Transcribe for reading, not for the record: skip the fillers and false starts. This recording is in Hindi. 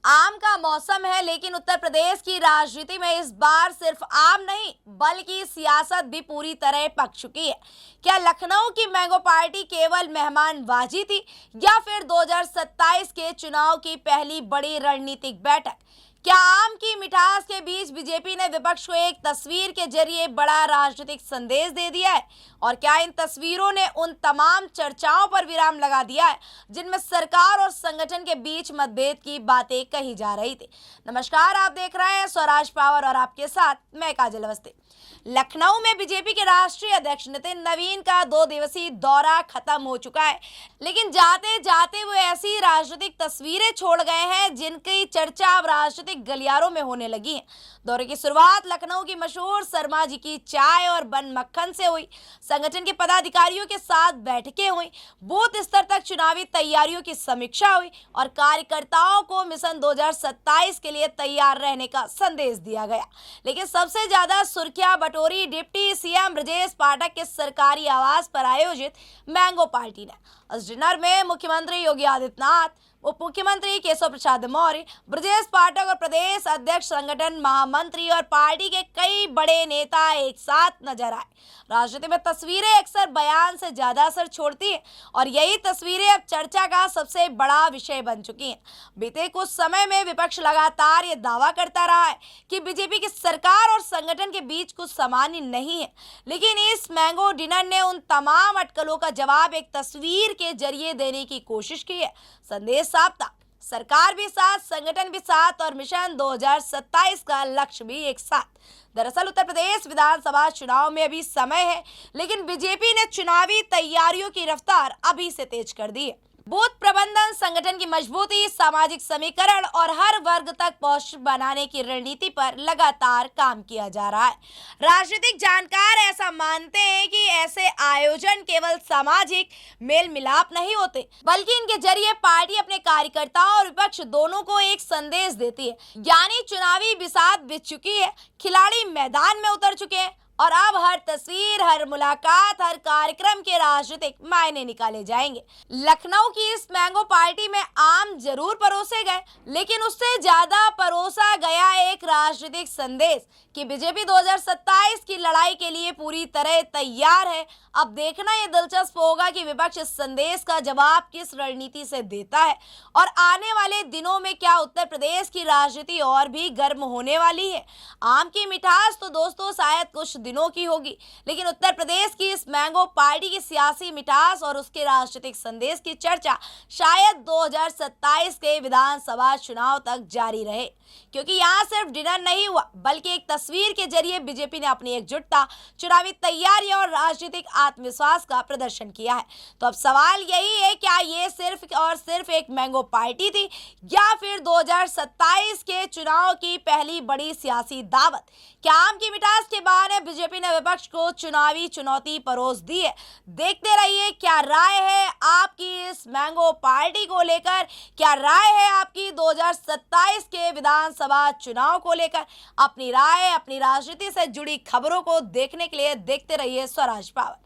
आम का मौसम है, लेकिन उत्तर प्रदेश की राजनीति में इस बार सिर्फ आम नहीं बल्कि सियासत भी पूरी तरह पक चुकी है। क्या लखनऊ की मैंगो पार्टी केवल मेहमानबाजी थी या फिर 2027 के चुनाव की पहली बड़ी रणनीतिक बैठक? क्या आम की मिठास के बीच बीजेपी ने विपक्ष को एक तस्वीर के जरिए बड़ा राजनीतिक संदेश दे दिया है? और क्या इन तस्वीरों ने उन तमाम चर्चाओं पर विराम लगा दिया है जिनमें सरकार और संगठन के बीच मतभेद की बातें कही जा रही थी? नमस्कार, आप देख रहे हैं स्वराज पावर और आपके साथ मैं काजल अवस्थी। लखनऊ में बीजेपी के राष्ट्रीय अध्यक्ष नितिन नवीन का 2 दिवसीय दौरा खत्म हो चुका है, लेकिन जाते जाते वो ऐसी राजनीतिक तस्वीरें छोड़ गए हैं जिनकी चर्चा अब राजनीतिक गलियारों में होने लगी है। दौरे की शुरुआत लखनऊ की मशहूर शर्मा जी की चाय और बन मक्खन से हुई। संगठन के पदाधिकारियों के साथ बैठकें हुई, बूथ स्तर तक चुनावी तैयारियों की समीक्षा हुई और कार्यकर्ताओं को मिशन 2027 के लिए तैयार रहने का संदेश दिया गया। लेकिन सबसे ज्यादा सुर्खियां बटोरी डिप्टी सीएम ब्रजेश पाठक के सरकारी आवास पर आयोजित मैंगो पार्टी ने। इस डिनर में मुख्यमंत्री योगी आदित्यनाथ, उप मुख्यमंत्री केशव प्रसाद मौर्य, ब्रजेश पाठक और प्रदेश अध्यक्ष, संगठन महामंत्री और पार्टी के कई बड़े नेता एक साथ नजर आए। राजनीति में तस्वीरें अक्सर बयान से ज्यादा असर छोड़ती हैं और यही तस्वीरें अब चर्चा का सबसे बड़ा विषय बन चुकी हैं। बीते कुछ समय में विपक्ष लगातार ये दावा करता रहा है कि बीजेपी की सरकार और संगठन के बीच कुछ सामान्य नहीं है, लेकिन इस मैंगो डिनर ने उन तमाम अटकलों का जवाब एक तस्वीर के जरिए देने की कोशिश की है। संदेश साफ था, सरकार भी साथ, संगठन भी साथ और मिशन 2027 का लक्ष्य भी एक साथ। दरअसल उत्तर प्रदेश विधानसभा चुनाव में अभी समय है, लेकिन बीजेपी ने चुनावी तैयारियों की रफ्तार अभी से तेज कर दी है। बूथ प्रबंधन, संगठन की मजबूती, सामाजिक समीकरण और हर वर्ग तक पहुंच बनाने की रणनीति पर लगातार काम किया जा रहा है। राजनीतिक जानकार ऐसा मानते हैं कि ऐसे आयोजन केवल सामाजिक मेल मिलाप नहीं होते, बल्कि इनके जरिए पार्टी अपने कार्यकर्ताओं और विपक्ष दोनों को एक संदेश देती है। यानी चुनावी बिसात बिछ चुकी है, खिलाड़ी मैदान में उतर चुके हैं और अब हर तस्वीर, हर मुलाकात, हर कार्यक्रम के राजनीतिक मायने निकाले जाएंगे। लखनऊ की इस मैंगो पार्टी में आम जरूर परोसे गए, लेकिन उससे ज्यादा परोसा गया एक राजनीतिक संदेश कि बीजेपी 2027 की लड़ाई के लिए पूरी तरह तैयार है। अब देखना यह दिलचस्प होगा कि विपक्ष इस संदेश का जवाब किस रणनीति से देता है और आने वाले दिनों में क्या उत्तर प्रदेश की राजनीति और भी गर्म होने वाली है। आम की मिठास तो दोस्तों शायद कुछ दिनों की होगी, लेकिन उत्तर प्रदेश की इस मैंगो पार्टी की सियासी मिठास और उसके राजनीतिक संदेश की चर्चा शायद 2027 के विधानसभा चुनाव तक जारी रहे, क्योंकि यहाँ सिर्फ डिनर नहीं हुआ बल्कि एक तस्वीर के जरिए बीजेपी ने अपनी एकजुटता, चुनावी तैयारी और राजनीतिक आत्मविश्वास का प्रदर्शन किया है। तो अब सवाल यही है, क्या ये सिर्फ और सिर्फ एक मैंगो पार्टी थी या फिर 2027 के चुनाव की पहली बड़ी सियासी दावत? क्या आम की मिठास के बहाने बीजेपी ने विपक्ष को चुनावी चुनौती परोस दी है? देखते रहिए। क्या राय है आपकी इस मैंगो पार्टी को लेकर? क्या राय है आपकी 2027 के विधानसभा चुनाव को लेकर? अपनी राय, अपनी राजनीति से जुड़ी खबरों को देखने के लिए देखते रहिए स्वराज पावर।